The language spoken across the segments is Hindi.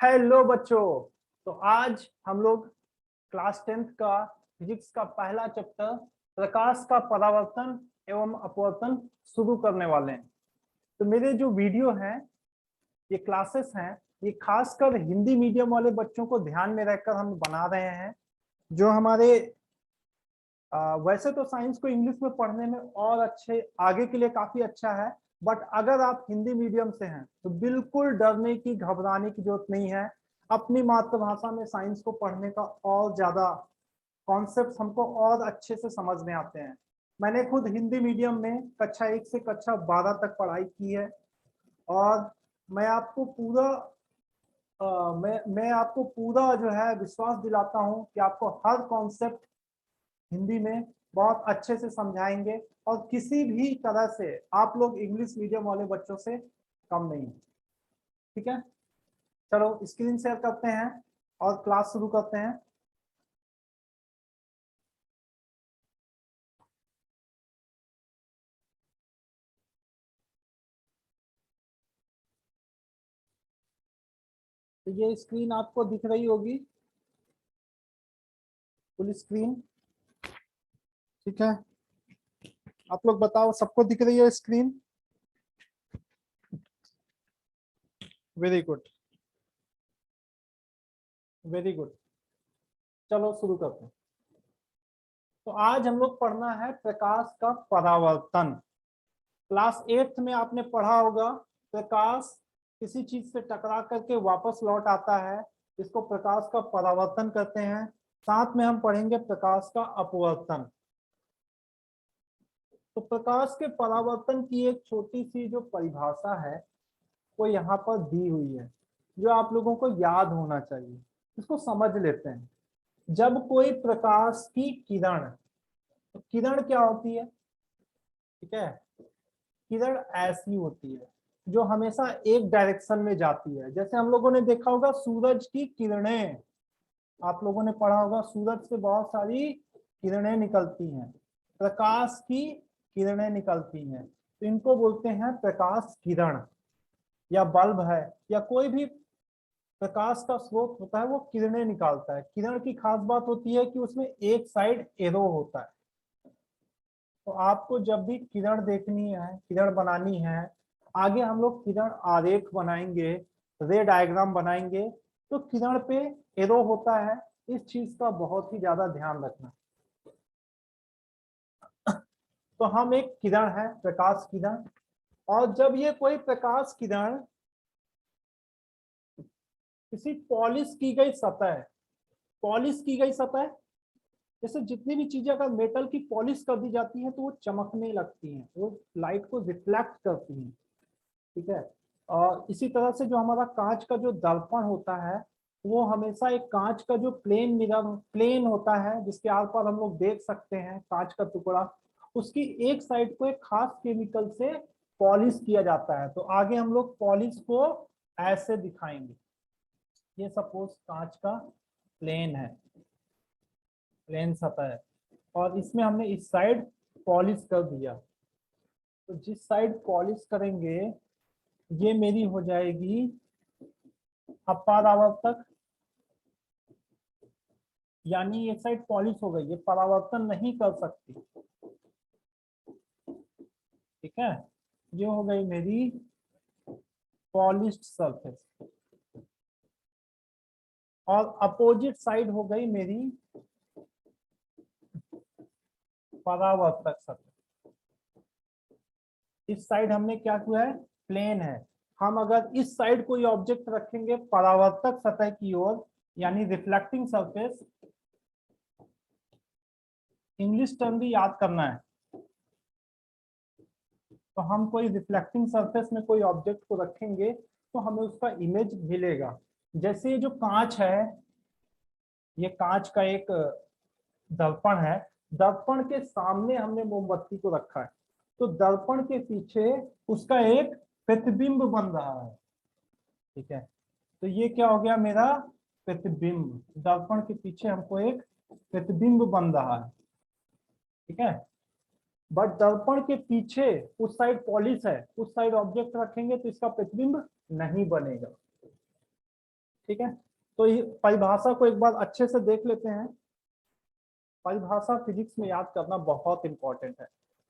हेलो बच्चों। तो आज हम लोग क्लास 10th का फिजिक्स का पहला चैप्टर प्रकाश का परावर्तन एवं अपवर्तन शुरू करने वाले हैं। तो मेरे जो वीडियो हैं, ये क्लासेस हैं, ये खासकर हिंदी मीडियम वाले बच्चों को ध्यान में रखकर हम बना रहे हैं। जो हमारे वैसे तो साइंस को इंग्लिश में पढ़ने में और अच्छे आगे के लिए काफी अच्छा है, बट अगर आप हिंदी मीडियम से हैं तो बिल्कुल डरने की घबराने की जरूरत नहीं है। अपनी मातृभाषा में साइंस को पढ़ने का और ज्यादा कॉन्सेप्ट हमको और अच्छे से समझ में आते हैं। मैंने खुद हिंदी मीडियम में कक्षा 1 से कक्षा 12 तक पढ़ाई की है और मैं आपको पूरा मैं आपको पूरा जो है विश्वास दिलाता हूं कि आपको हर कॉन्सेप्ट हिंदी में बहुत अच्छे से समझाएंगे और किसी भी तरह से आप लोग इंग्लिश मीडियम वाले बच्चों से कम नहीं। ठीक है, चलो स्क्रीन शेयर करते हैं और क्लास शुरू करते हैं। तो ये स्क्रीन आपको दिख रही होगी, फुल स्क्रीन। ठीक है, आप लोग बताओ सबको दिख रही है screen? Very good, very good. चलो शुरू करते हैं। तो आज हम लोग पढ़ना है प्रकाश का परावर्तन। क्लास 8th में आपने पढ़ा होगा प्रकाश किसी चीज से टकरा करके वापस लौट आता है, इसको प्रकाश का परावर्तन कहते हैं। साथ में हम पढ़ेंगे प्रकाश का अपवर्तन। तो प्रकाश के परावर्तन की एक छोटी सी जो परिभाषा है वो यहाँ पर दी हुई है, जो आप लोगों को याद होना चाहिए। इसको समझ लेते हैं। जब कोई प्रकाश की किरण, तो किरण क्या होती है? ठीक है, किरण ऐसी होती है जो हमेशा एक डायरेक्शन में जाती है। जैसे हम लोगों ने देखा होगा सूरज की किरणें, आप लोगों ने पढ़ा होगा सूरज से बहुत सारी किरणें निकलती हैं, प्रकाश की किरणें निकलती हैं। तो इनको बोलते हैं प्रकाश किरण, या बल्ब है या कोई भी प्रकाश का स्रोत होता है वो किरणें निकालता है। किरण की खास बात होती है कि उसमें एक साइड एरो होता है। तो आपको जब भी किरण देखनी है, किरण बनानी है, आगे हम लोग किरण आरेख बनाएंगे, रे डायग्राम बनाएंगे, तो किरण पे एरो होता है। इस चीज का बहुत ही ज्यादा ध्यान रखना। तो हम एक किरण है, प्रकाश किरण, और जब ये कोई प्रकाश किरण किसी पॉलिश की गई सतह, पॉलिश की गई सतह, जैसे जितनी भी चीजें अगर मेटल की पॉलिश कर दी जाती है तो वो चमकने लगती हैं, वो लाइट को रिफ्लेक्ट करती हैं। ठीक है, और इसी तरह से जो हमारा कांच का जो दर्पण होता है वो हमेशा एक कांच का जो प्लेन मिरर प्लेन होता है जिसके आर पार हम लोग देख सकते हैं कांच का टुकड़ा, उसकी एक साइड को एक खास केमिकल से पॉलिश किया जाता है। तो आगे हम लोग पॉलिश को ऐसे दिखाएंगे। ये सपोज कांच का प्लेन है, प्लेन सतह है, और इसमें हमने इस साइड पॉलिश कर दिया। तो जिस साइड पॉलिश करेंगे ये मेरी हो जाएगी अपरावर्तक, यानी ये साइड पॉलिश हो गई, ये परावर्तन नहीं कर सकती। ठीक है, ये हो गई मेरी पॉलिश्ड सरफेस, और अपोजिट साइड हो गई मेरी परावर्तक सतह। इस साइड हमने क्या किया है, प्लेन है। हम अगर इस साइड कोई ऑब्जेक्ट रखेंगे परावर्तक सतह की ओर, यानी रिफ्लेक्टिंग सरफेस, इंग्लिश टर्म भी याद करना है। तो हम कोई रिफ्लेक्टिंग सरफेस में कोई ऑब्जेक्ट को रखेंगे तो हमें उसका इमेज मिलेगा। जैसे ये जो कांच है, ये कांच का एक दर्पण है, दर्पण के सामने हमने मोमबत्ती को रखा है, तो दर्पण के पीछे उसका एक प्रतिबिंब बन रहा है। ठीक है, तो ये क्या हो गया मेरा प्रतिबिंब, दर्पण के पीछे हमको एक प्रतिबिंब बन रहा है। ठीक है, बट दर्पण के पीछे उस साइड पॉलिश है, उस साइड ऑब्जेक्ट रखेंगे तो इसका प्रतिबिंब नहीं बनेगा। ठीक है, तो ये परिभाषा को एक बार अच्छे से देख लेते हैं। परिभाषा फिजिक्स में याद करना बहुत इंपॉर्टेंट है,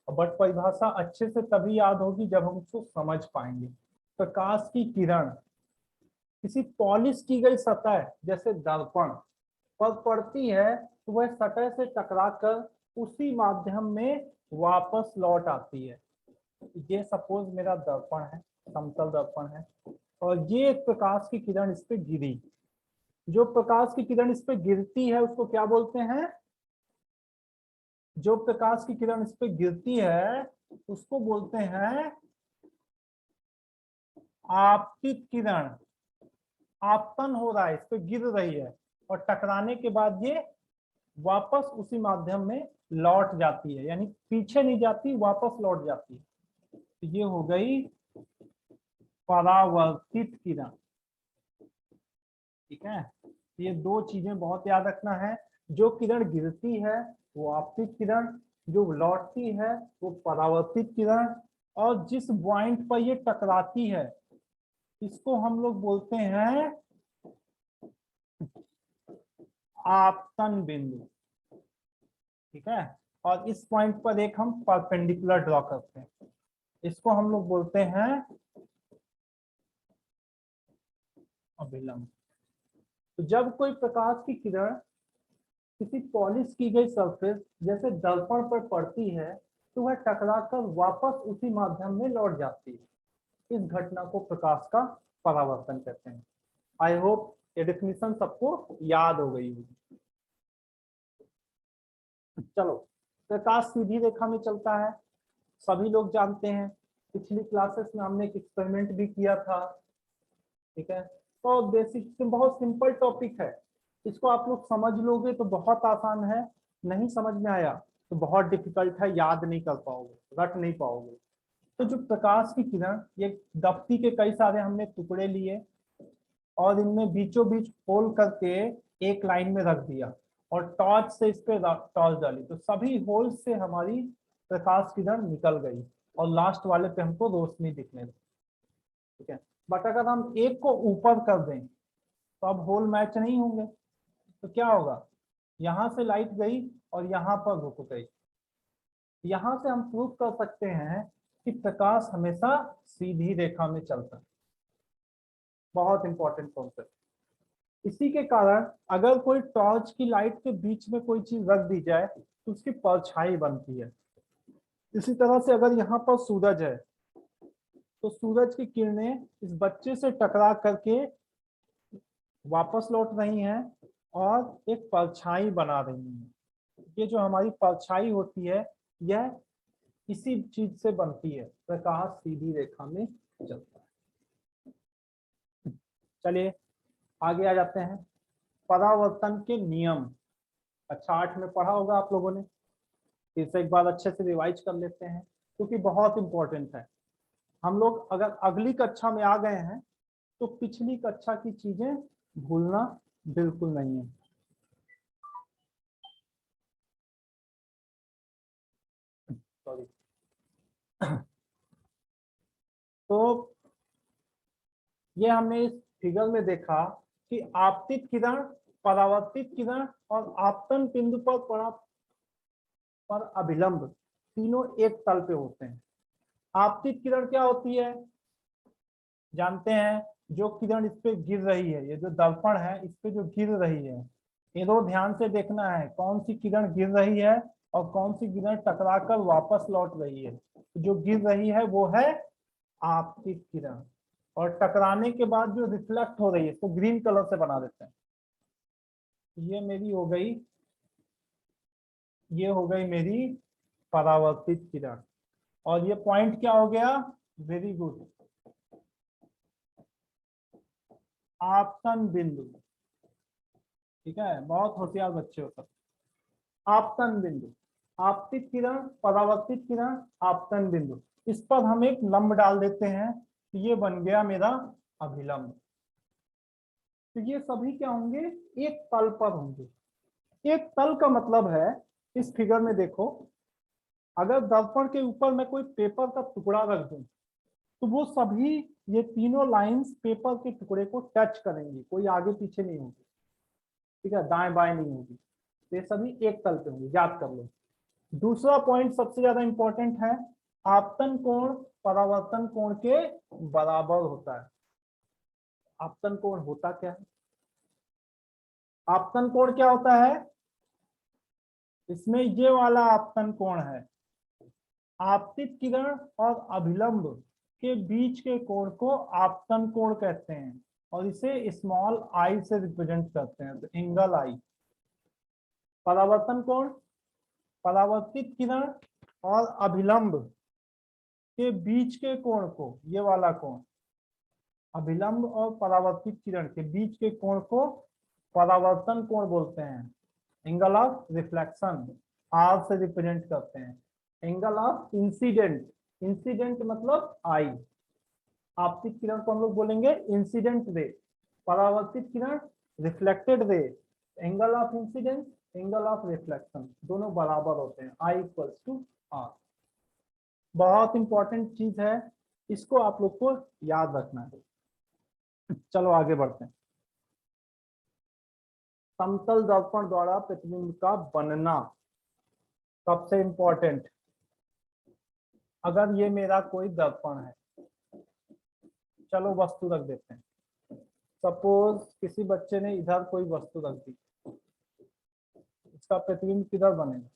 बट परिभाषा अच्छे से तभी याद होगी जब हम उसको समझ पाएंगे। प्रकाश की किरण किसी पॉलिश की गई सतह जैसे दर्पण पर पड़ती है तो वह सतह से टकराकर उसी माध्यम में वापस लौट आती है। ये सपोज मेरा दर्पण है, समतल दर्पण है, और ये एक प्रकाश की किरण इस पे गिरी। जो प्रकाश की किरण इस पे गिरती है उसको क्या बोलते हैं? जो प्रकाश की किरण इस पे गिरती है उसको बोलते हैं आपतित किरण। आपतन हो रहा है, इस पे गिर रही है और टकराने के बाद ये वापस उसी माध्यम में लौट जाती है, यानी पीछे नहीं जाती, वापस लौट जाती है। तो ये हो गई परावर्तित किरण। ठीक है, ये दो चीजें बहुत याद रखना है। जो किरण गिरती है वो आपतित किरण, जो लौटती है वो परावर्तित किरण, और जिस पॉइंट पर ये टकराती है इसको हम लोग बोलते हैं आपतन बिंदु। ठीक है, और इस पॉइंट पर एक हम परपेंडिकुलर ड्रॉ करते हैं, इसको हम लोग बोलते हैं अभिलंब। तो जब कोई प्रकाश की किरण किसी पॉलिश की गई सरफेस जैसे दर्पण पर पड़ती है तो वह टकराकर वापस उसी माध्यम में लौट जाती है। इस घटना को प्रकाश का परावर्तन कहते हैं। आई होप ये डेफिनेशन सबको याद हो गई होगी। चलो, प्रकाश सीधी रेखा में चलता है, सभी लोग जानते हैं। पिछली क्लासेस में हमने एक एक्सपेरिमेंट भी किया था। ठीक है, तो बेसिक बहुत सिंपल टॉपिक है, इसको आप लोग समझ लोगे तो बहुत आसान है, नहीं समझ में आया तो बहुत डिफिकल्ट है, याद नहीं कर पाओगे, रट नहीं पाओगे। तो जो प्रकाश की किरण, ये दफ्ती के कई सारे हमने टुकड़े लिए और इनमें बीचों बीच होल करके एक लाइन में रख दिया और टॉर्च से इस पे टॉर्च डाली तो सभी होल से हमारी प्रकाश किरण निकल गई और लास्ट वाले पे हमको रोशनी दिखने लगी। ठीक है, बट अगर हम एक को ऊपर कर दें तो अब होल मैच नहीं होंगे, तो क्या होगा? यहां से लाइट गई और यहाँ पर रुक गई। यहां से हम प्रूव कर सकते हैं कि प्रकाश हमेशा सीधी रेखा में चलता है। बहुत इंपॉर्टेंट कॉन्सेप्ट। इसी के कारण अगर कोई टॉर्च की लाइट के बीच में कोई चीज रख दी जाए तो उसकी परछाई बनती है। इसी तरह से अगर यहाँ पर सूरज है तो सूरज की किरणें इस बच्चे से टकरा करके वापस लौट रही हैं और एक परछाई बना रही हैं। ये जो हमारी परछाई होती है यह इसी चीज से बनती है, प्रकाश सीधी रेखा में चलता है। चलिए आगे आ जाते हैं। परावर्तन के नियम, अच्छा 8 में पढ़ा होगा आप लोगों ने, फिर से एक बार अच्छे से रिवाइज कर लेते हैं क्योंकि बहुत इंपॉर्टेंट है। हम लोग अगर अगली कक्षा में आ गए हैं तो पिछली कक्षा की चीजें भूलना बिल्कुल नहीं है। सॉरी। तो ये हमने इस फिगर में देखा कि आपतित किरण, परावर्तित किरण और आपतन बिंदु पर पर अभिलंब तीनों एक तल पे होते हैं। आपतित किरण क्या होती है जानते हैं? जो किरण इस पे गिर रही है, ये जो दर्पण है इस पे जो गिर रही है, ये दो ध्यान से देखना है कौन सी किरण गिर रही है और कौन सी किरण टकराकर वापस लौट रही है। जो गिर रही है वो है आपतित किरण, और टकराने के बाद जो रिफ्लेक्ट हो रही है इसको ग्रीन कलर से बना देते हैं। ये मेरी हो गई, ये हो गई मेरी परावर्तित किरण, और ये पॉइंट क्या हो गया? वेरी गुड, आपतन बिंदु। ठीक है, बहुत होशियार बच्चे हो सब। आपतन बिंदु, आपतित किरण, परावर्तित किरण, आपतन बिंदु, इस पर हम एक लंब डाल देते हैं तो ये बन गया मेरा अभिलंब। तो ये सभी क्या होंगे? एक तल पर होंगे। एक तल का मतलब है, इस फिगर में देखो, अगर दर्पण के ऊपर मैं कोई पेपर का टुकड़ा रख दूं तो वो सभी ये तीनों लाइंस पेपर के टुकड़े को टच करेंगी, कोई आगे पीछे नहीं होगी, ठीक है, दाएं बाएं नहीं होगी, तो ये सभी एक तल पे होंगे, याद कर लो। दूसरा पॉइंट सबसे ज्यादा इंपॉर्टेंट है, आपतन कोण परावर्तन कोण के बराबर होता है। आपतन कोण होता क्या है? आपतन कोण क्या होता है? इसमें ये वाला आपतन कोण है, आपतित किरण और अभिलंब के बीच के कोण को आपतन कोण कहते हैं, और इसे स्मॉल आई से रिप्रेजेंट करते हैं, तो एंगल आई। परावर्तन कोण, परावर्तित किरण और अभिलंब के बीच के कोण को, ये वाला कोण, अभिलंब और परावर्तित किरण के बीच के कोण को परावर्तन कोण बोलते हैं, एंगल ऑफ रिफ्लेक्शन, आर से रिप्रेजेंट करते हैं। एंगल ऑफ इंसिडेंट, इंसिडेंट मतलब आई, आपतित किरण को हम लोग बोलेंगे इंसिडेंट रे, परावर्तित किरण reflected ray, angle of incidence, angle of reflection, दोनों बराबर होते हैं, आई इक्वल्स टू आर। बहुत इंपॉर्टेंट चीज है, इसको आप लोग को याद रखना है। चलो आगे बढ़ते हैं। समतल दर्पण द्वारा प्रतिबिंब का बनना सबसे इंपॉर्टेंट। अगर ये मेरा कोई दर्पण है, चलो वस्तु रख देते हैं, सपोज किसी बच्चे ने इधर कोई वस्तु रख दी, इसका प्रतिबिंब किधर बनेगा?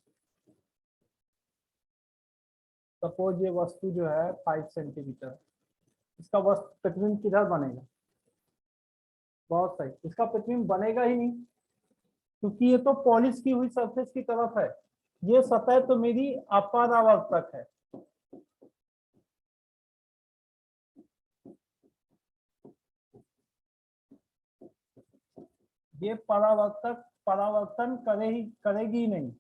सपोज ये वस्तु जो है 5 सेंटीमीटर, इसका वस्तु प्रतिबिंब किधर बनेगा? बहुत सही, इसका प्रतिबिंब बनेगा ही नहीं, क्योंकि ये तो पॉलिश की हुई सरफेस की तरफ है, ये सतह तो मेरी अपरावर्तक है। ये परावर्तक परावर्तन करेगी नहीं,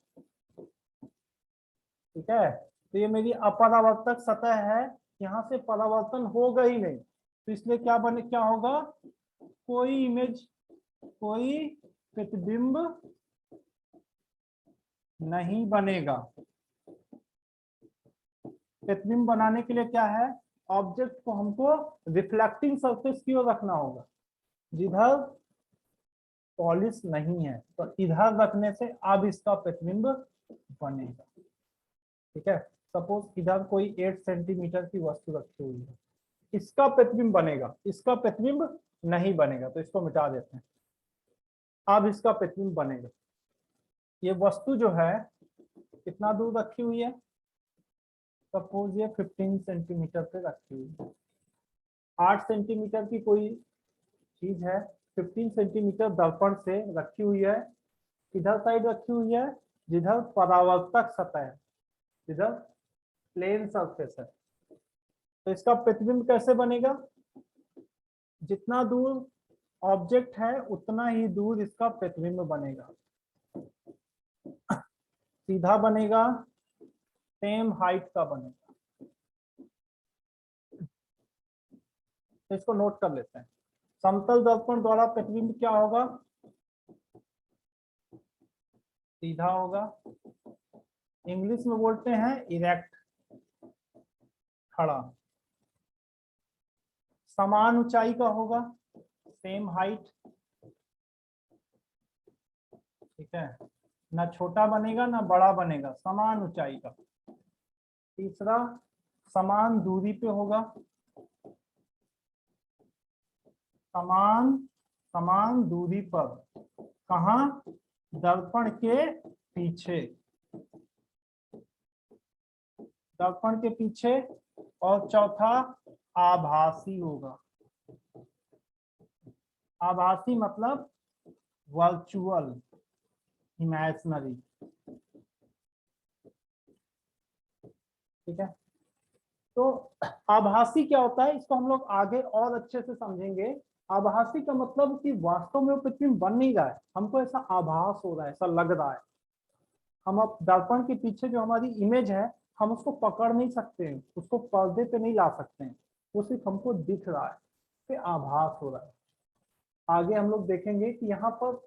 ठीक है, तो ये मेरी अपरावर्तक सतह है, यहाँ से परावर्तन होगा ही नहीं, तो इसलिए क्या होगा? कोई इमेज, कोई प्रतिबिंब नहीं बनेगा। प्रतिबिंब बनाने के लिए क्या है, ऑब्जेक्ट को हमको रिफ्लेक्टिंग सरफेस की ओर रखना होगा, जिधर पॉलिश नहीं है, तो इधर रखने से अब इसका प्रतिबिंब बनेगा, ठीक है। सपोज इधर कोई 8 सेंटीमीटर की वस्तु रखी हुई है, इसका प्रतिबिंब बनेगा, इसका प्रतिबिंब नहीं बनेगा, तो इसको मिटा देते हैं। अब इसका प्रतिबिंब बनेगा। ये वस्तु जो है कितना दूर रखी हुई है? सपोज ये 15 सेंटीमीटर पे रखी हुई है, 8 सेंटीमीटर की कोई चीज है, 15 सेंटीमीटर दर्पण से रखी हुई है, किधर साइड रखी हुई है? जिधर परावर्तक सतह है, जिधर प्लेन सरफेस है, तो इसका प्रतिबिंब कैसे बनेगा? जितना दूर ऑब्जेक्ट है उतना ही दूर इसका प्रतिबिंब बनेगा, सीधा बनेगा, सेम हाइट का बनेगा, तो इसको नोट कर लेते हैं। समतल दर्पण द्वारा प्रतिबिंब क्या होगा? सीधा होगा, इंग्लिश में बोलते हैं इरेक्ट, खड़ा। समान ऊंचाई का होगा, सेम हाइट, ठीक है, ना छोटा बनेगा ना बड़ा बनेगा, समान ऊंचाई का। तीसरा, समान दूरी पे होगा, समान दूरी पर, कहाँ? दर्पण के पीछे, दर्पण के पीछे। और चौथा, आभासी होगा, आभासी मतलब वर्चुअल, इमेजिनरी, ठीक है। तो आभासी क्या होता है, इसको हम लोग आगे और अच्छे से समझेंगे। आभासी का मतलब कि वास्तव में वो प्रतिबिंब बन नहीं रहा है, हमको ऐसा आभास हो रहा है, ऐसा लग रहा है। हम अब दर्पण के पीछे जो हमारी इमेज है, हम उसको पकड़ नहीं सकते हैं, उसको पर्दे पे नहीं ला सकते हैं, वो सिर्फ हमको दिख रहा है, तो आभास हो रहा है। आगे हम लोग देखेंगे कि यहाँ पर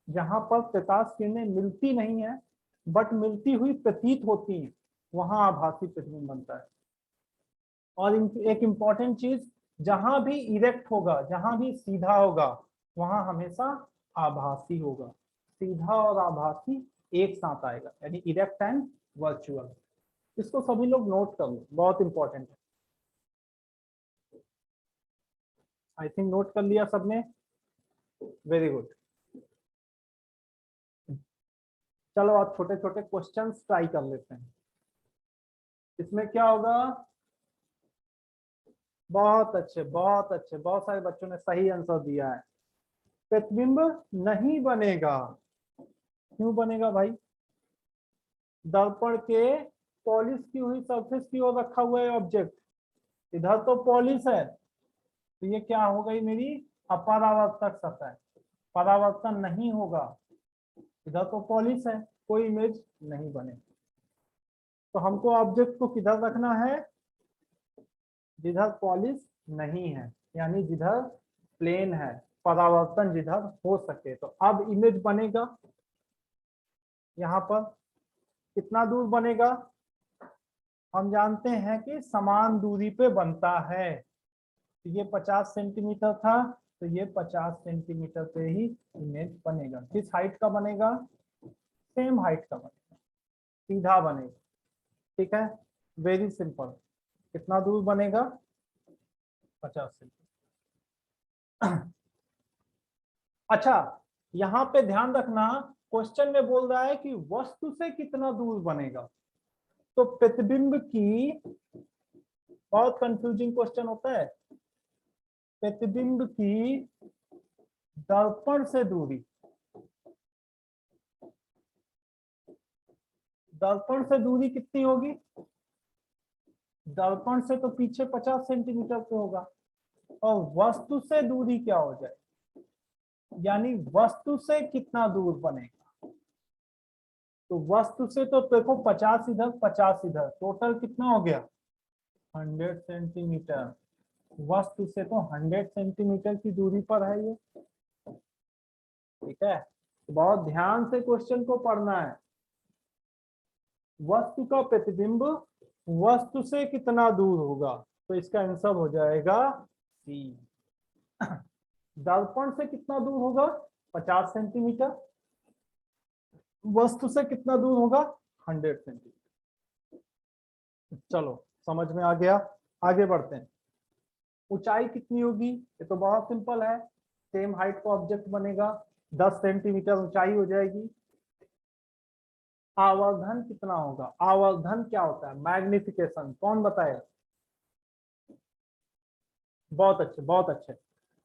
जहां पर प्रकाश किरणें मिलती नहीं है बट मिलती हुई प्रतीत होती हैं, वहां आभासी प्रतिबिंब बनता है। और एक इंपॉर्टेंट चीज, जहां भी इरेक्ट होगा, जहां भी सीधा होगा, वहां हमेशा आभासी होगा। सीधा और आभासी एक साथ आएगा, यानी इरेक्ट एंड वर्चुअल। इसको सभी लोग नोट कर लो, बहुत इंपॉर्टेंट है। आई थिंक नोट कर लिया सबने, वेरी गुड। चलो आप छोटे छोटे क्वेश्चंस ट्राई कर लेते हैं। इसमें क्या होगा, बहुत अच्छे बहुत अच्छे, बहुत सारे बच्चों ने सही आंसर दिया है। प्रतिबिंब नहीं बनेगा। क्यों बनेगा भाई? दर्पण के पॉलिश की हुई सरफेस की ओर रखा हुआ है ऑब्जेक्ट, इधर तो पॉलिश है, तो ये क्या हो गई मेरी अपरावर्तक सतह, परावर्तन नहीं होगा। इधर तो पॉलिश है, कोई इमेज नहीं बने। तो हमको ऑब्जेक्ट को किधर रखना है? जिधर पॉलिश नहीं है, यानी जिधर प्लेन है, परावर्तन जिधर हो सके। तो अब इमेज बनेगा यहाँ पर। कितना दूर बनेगा? हम जानते हैं कि समान दूरी पे बनता है। तो ये 50 सेंटीमीटर था, तो ये 50 सेंटीमीटर पे ही इमेज बनेगा। किस हाइट का बनेगा? सेम हाइट का बनेगा, सीधा बनेगा। ठीक है, वेरी सिंपल। कितना दूर बनेगा? 50 सेंटीमीटर। अच्छा, यहाँ पे ध्यान रखना, क्वेश्चन में बोल रहा है कि वस्तु से कितना दूर बनेगा। तो प्रतिबिंब की, बहुत कंफ्यूजिंग क्वेश्चन होता है, प्रतिबिंब की दर्पण से दूरी, दर्पण से दूरी कितनी होगी? दर्पण से तो पीछे 50 सेंटीमीटर पे होगा, और वस्तु से दूरी क्या हो जाए, यानी वस्तु से कितना दूर बनेगा। तो वस्तु से तो देखो 50 इधर 50 इधर, टोटल कितना हो गया? 100 सेंटीमीटर। वस्तु से तो 100 सेंटीमीटर की दूरी पर है ये। ठीक है, तो बहुत ध्यान से क्वेश्चन को पढ़ना है। वस्तु का प्रतिबिंब वस्तु से कितना दूर होगा, तो इसका आंसर हो जाएगा सी। दर्पण से कितना दूर होगा? 50 सेंटीमीटर। वस्तु से कितना दूर होगा? 100 सेंटीमीटर। चलो समझ में आ गया, आगे बढ़ते हैं। ऊंचाई कितनी होगी? ये तो बहुत सिंपल है, सेम हाइट का ऑब्जेक्ट बनेगा, 10 सेंटीमीटर ऊंचाई हो जाएगी। आवर्धन कितना होगा? आवर्धन क्या होता है? मैग्निफिकेशन, कौन बताएगा? बहुत अच्छे बहुत अच्छे।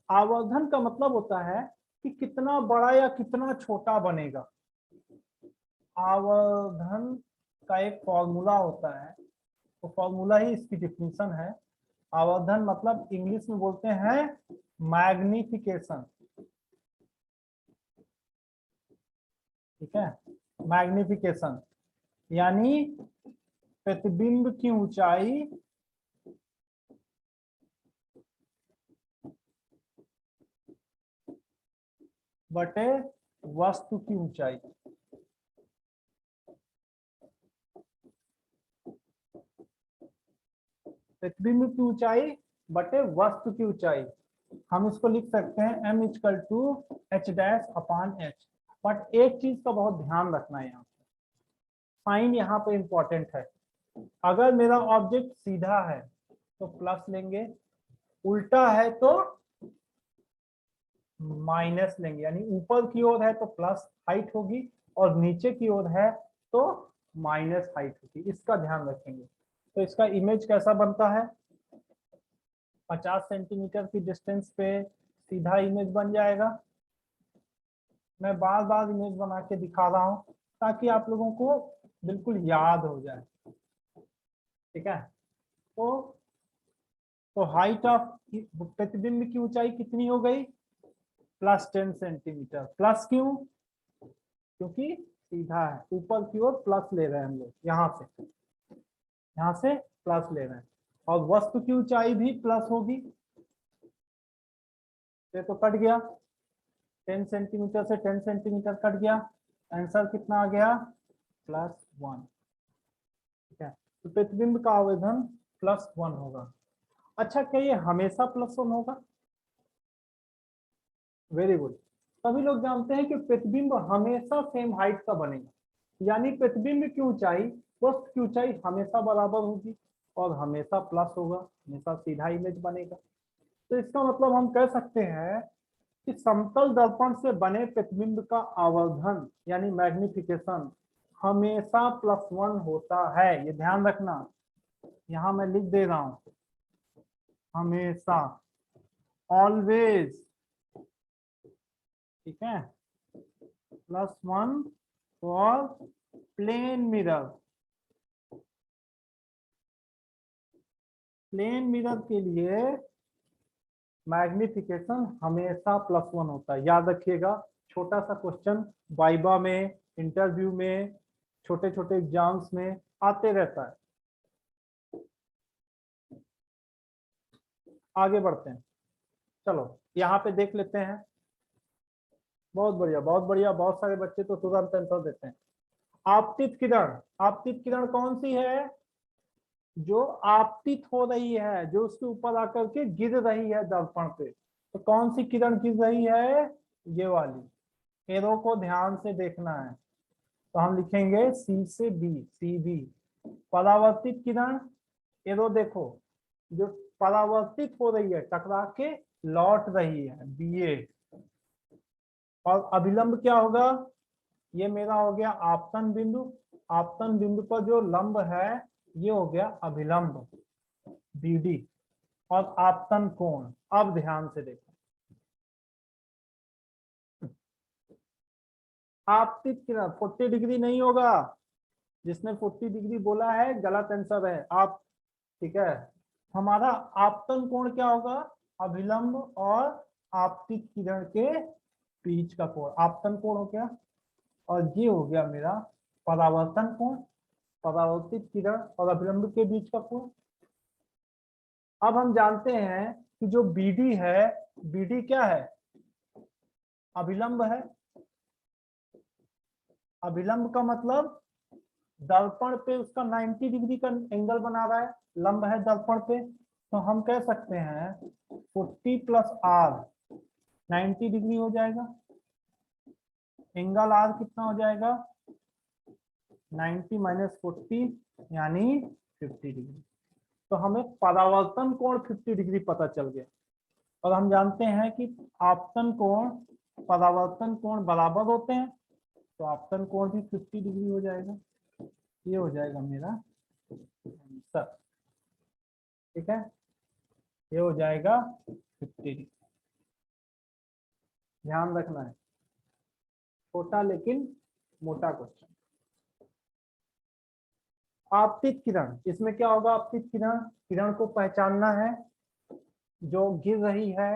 आवर्धन का मतलब होता है कि कितना बड़ा या कितना छोटा बनेगा। आवर्धन का एक फॉर्मूला होता है, तो फॉर्मूला ही इसकी डिफिनीशन है। आवर्धन मतलब इंग्लिश में बोलते हैं मैग्निफिकेशन। ठीक है, मैग्निफिकेशन यानी प्रतिबिंब की ऊंचाई बटे वस्तु की ऊंचाई। प्रतिबिंब की ऊंचाई बटे वस्तु की ऊंचाई, हम इसको लिख सकते हैं m equal to h dash upon h। But एक चीज का बहुत ध्यान रखना है, यहाँ साइन यहाँ पे इंपॉर्टेंट है। अगर मेरा ऑब्जेक्ट सीधा है तो प्लस लेंगे, उल्टा है तो माइनस लेंगे, यानी ऊपर की ओर है तो प्लस हाइट होगी और नीचे की ओर है तो माइनस हाइट होगी। इसका ध्यान रखेंगे। तो इसका इमेज कैसा बनता है? 50 सेंटीमीटर की डिस्टेंस पे सीधा इमेज बन जाएगा। मैं बार बार इमेज बना के दिखा रहा हूं ताकि आप लोगों को बिल्कुल याद हो जाए। ठीक है, तो हाइट ऑफ प्रतिबिंब की ऊंचाई कितनी हो गई? Plus 10 centimetre. प्लस क्यों? क्योंकि सीधा है, ऊपर की ओर प्लस ले रहे हैं हम लोग, यहाँ से प्लस ले रहे हैं। और वस्तु की ऊंचाई भी प्लस होगी, ये तो कट गया, 10 सेंटीमीटर से 10 सेंटीमीटर कट गया, आंसर कितना आ गया? +1। ठीक है, तो प्रतिबिंब का आवेदन +1 होगा। अच्छा, क्या ये हमेशा +1 होगा? Very good. सभी लोग जानते हैं कि प्रतिबिंब हमेशा सेम हाइट का बनेगा, यानी प्रतिबिंब की ऊंचाई वस्तु की ऊंचाई हमेशा बराबर होगी और हमेशा प्लस होगा, हमेशा सीधा इमेज बनेगा। तो इसका मतलब हम कह सकते हैं कि समतल दर्पण से बने प्रतिबिंब का आवर्धन यानी मैग्निफिकेशन हमेशा +1 होता है। ये ध्यान रखना, यहाँ मैं लिख दे रहा हूं, हमेशा, ऑलवेज, ठीक है, +1 for plane mirror. Plane mirror के लिए मैग्निफिकेशन हमेशा +1 होता है, याद रखिएगा। छोटा सा क्वेश्चन वाइवा में, इंटरव्यू में, छोटे छोटे एग्जाम्स में आते रहता है। आगे बढ़ते हैं, चलो यहाँ पे देख लेते हैं। बहुत बढ़िया, बहुत बढ़िया, बहुत सारे बच्चे तो तुरंत आंसर देते हैं। आपतित किरण, आपतित किरण कौन सी है? जो आपतित हो रही है, जो उसके ऊपर आकर के गिर रही है दर्पण पे। तो कौन सी किरण गिर रही है? ये वाली। एरो को ध्यान से देखना है। तो हम लिखेंगे सी से बी, सी बी। परावर्तित किरण, एरो देखो, जो परावर्तित हो रही है, टकरा के लौट रही है, बी ए। और अभिलंब क्या होगा? ये मेरा हो गया आपतन बिंदु। आपतन बिंदु पर जो लंब है ये हो गया अभिलंब, बीडी। और आपतन कोण, अब ध्यान से देखो, आपतित किरण 40 डिग्री नहीं होगा। जिसने 40 डिग्री बोला है गलत आंसर है आप, ठीक है। हमारा आपतन कोण क्या होगा? अभिलंब और आपतित किरण के बीच का कोण, आपतन कोण हो गया। और ये हो गया मेरा परावर्तन कोण, परावर्तित किरण और अभिलंब के बीच का कोण। अब हम जानते हैं कि जो बीडी है, बीडी क्या है? अभिलंब है। अभिलंब का मतलब दर्पण पे उसका 90 डिग्री का एंगल बना रहा है, लंब है दर्पण पे। तो हम कह सकते हैं 40 + r 90 डिग्री हो जाएगा। एंगल आर कितना हो जाएगा? 90 - 40 यानी 50 डिग्री। तो हमें परावर्तन कोण 50 डिग्री पता चल गया। और हम जानते हैं कि आपतन कोण परावर्तन कोण बराबर होते हैं, तो आपतन कोण भी 50 डिग्री हो जाएगा। ये हो जाएगा मेरा आंसर, ठीक है। ये हो जाएगा 50 डिग्री। ध्यान रखना है, छोटा लेकिन मोटा क्वेश्चन। आपतित किरण, इसमें क्या होगा? आपतित किरण, किरण को पहचानना है जो गिर रही है।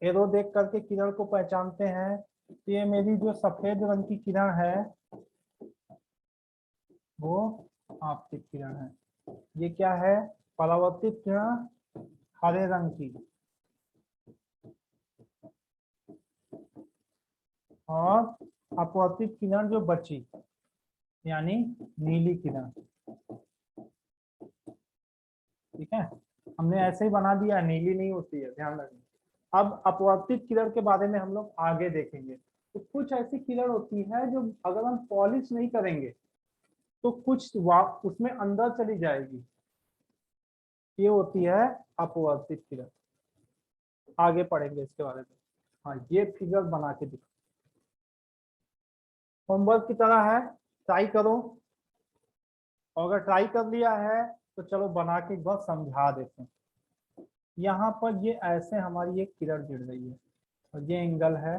एरो देख करके किरण को पहचानते हैं। तो ये मेरी जो सफेद रंग की किरण है वो आपतित किरण है। ये क्या है? परावर्तित किरण हरे रंग की, और अपवर्तित किरण जो बची यानी नीली किरण, ठीक है। हमने ऐसे ही बना दिया, नीली नहीं होती है, ध्यान रखना। अब अपवर्तित किरण के बारे में हम लोग आगे देखेंगे। तो कुछ ऐसी किरण होती है जो अगर हम पॉलिश नहीं करेंगे तो कुछ उसमें अंदर चली जाएगी, ये होती है अपवर्तित किरण। आगे पढ़ेंगे इसके बारे में। हाँ, ये फिगर बना के दिखा, होमवर्क की तरह है, ट्राई करो। और अगर ट्राई कर लिया है तो चलो बना के एक बार समझा देते हैं। यहाँ पर ये ऐसे हमारी एक किरण गिर रही है और ये एंगल है।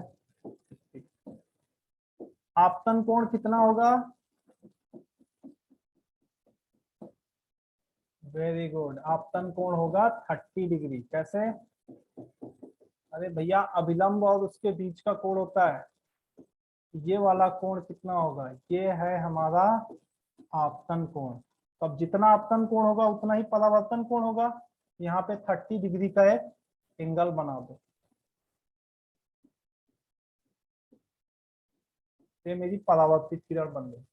आपतन कोण कितना होगा? वेरी गुड, आपतन कोण होगा 30 डिग्री। कैसे? अरे भैया, अभिलंब और उसके बीच का कोण होता है, ये वाला कोण कितना होगा? ये है हमारा आपतन कोण। अब जितना आपतन कोण होगा उतना ही परावर्तन कोण होगा। यहाँ पे 30 डिग्री का एक एंगल बना दो। ये मेरी परावर्तित किरण बन गई।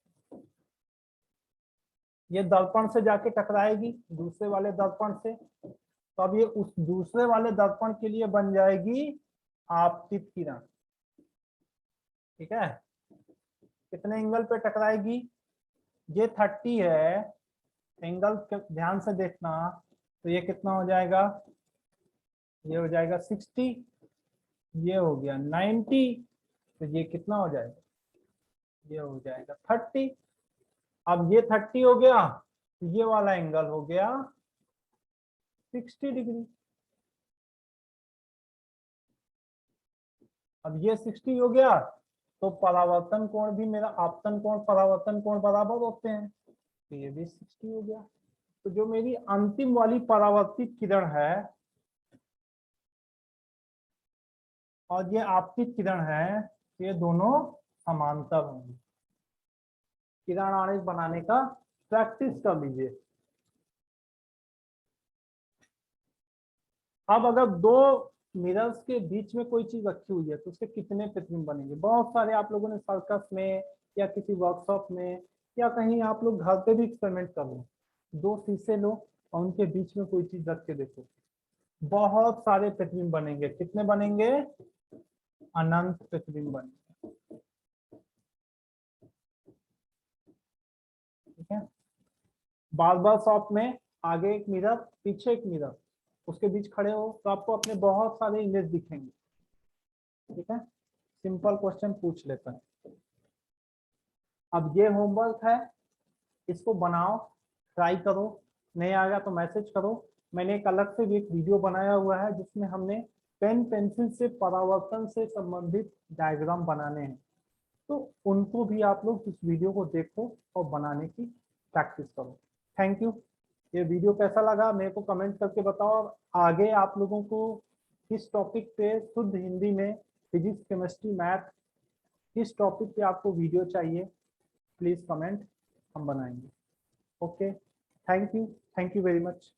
ये दर्पण से जाके टकराएगी दूसरे वाले दर्पण से, तो अब ये उस दूसरे वाले दर्पण के लिए बन जाएगी आपतित किरण। ठीक है, कितने एंगल पे टकराएगी? ये 30 है, एंगल ध्यान से देखना, तो ये कितना हो जाएगा? ये हो जाएगा 60, ये हो गया 90, तो ये कितना हो जाएगा? ये हो जाएगा 30। अब ये 30 हो गया, तो ये वाला एंगल हो गया 60 डिग्री। अब ये 60 हो गया, तो परावर्तन कोण भी मेरा आपतन कोण परावर्तन कोण बराबर होते हैं, तो ये भी 60 हो गया। तो जो मेरी अंतिम वाली परावर्तित किरण है और ये आपतित किरण है, ये दोनों समांतर होंगे। किरण आरेख बनाने का प्रैक्टिस कर लीजिए। अब अगर दो मिरर्स के बीच में कोई चीज रखी हुई है तो उसके कितने प्रतिबिंब बनेंगे? बहुत सारे आप लोगों ने सर्कस में या किसी वर्कशॉप में या कहीं आप लोग घर पे भी एक्सपेरिमेंट कर लो। दो शीशे लो और उनके बीच में कोई चीज रख के देखो, बहुत सारे प्रतिबिंब बनेंगे। कितने बनेंगे? अनंत प्रतिबिंब बनेंगे। ठीक है, बार्बर शॉप में आगे एक मिरर पीछे एक मिरर, उसके बीच खड़े हो तो आपको अपने बहुत सारे इमेज दिखेंगे। ठीक है, सिंपल क्वेश्चन पूछ लेते हैं। अब ये होमवर्क है, इसको बनाओ, ट्राई करो, नहीं आएगा तो मैसेज करो। मैंने एक अलग से भी एक वीडियो बनाया हुआ है जिसमें हमने पेन पेंसिल से परावर्तन से संबंधित डायग्राम बनाने हैं, तो उनको भी आप लोग इस वीडियो को देखो और बनाने की प्रैक्टिस करो। Thank you. ये वीडियो कैसा लगा मेरे को कमेंट करके बताओ, और आगे आप लोगों को किस टॉपिक पे शुद्ध हिंदी में फिजिक्स केमिस्ट्री मैथ किस टॉपिक पे आपको वीडियो चाहिए, प्लीज कमेंट, हम बनाएंगे। Okay, thank you very much.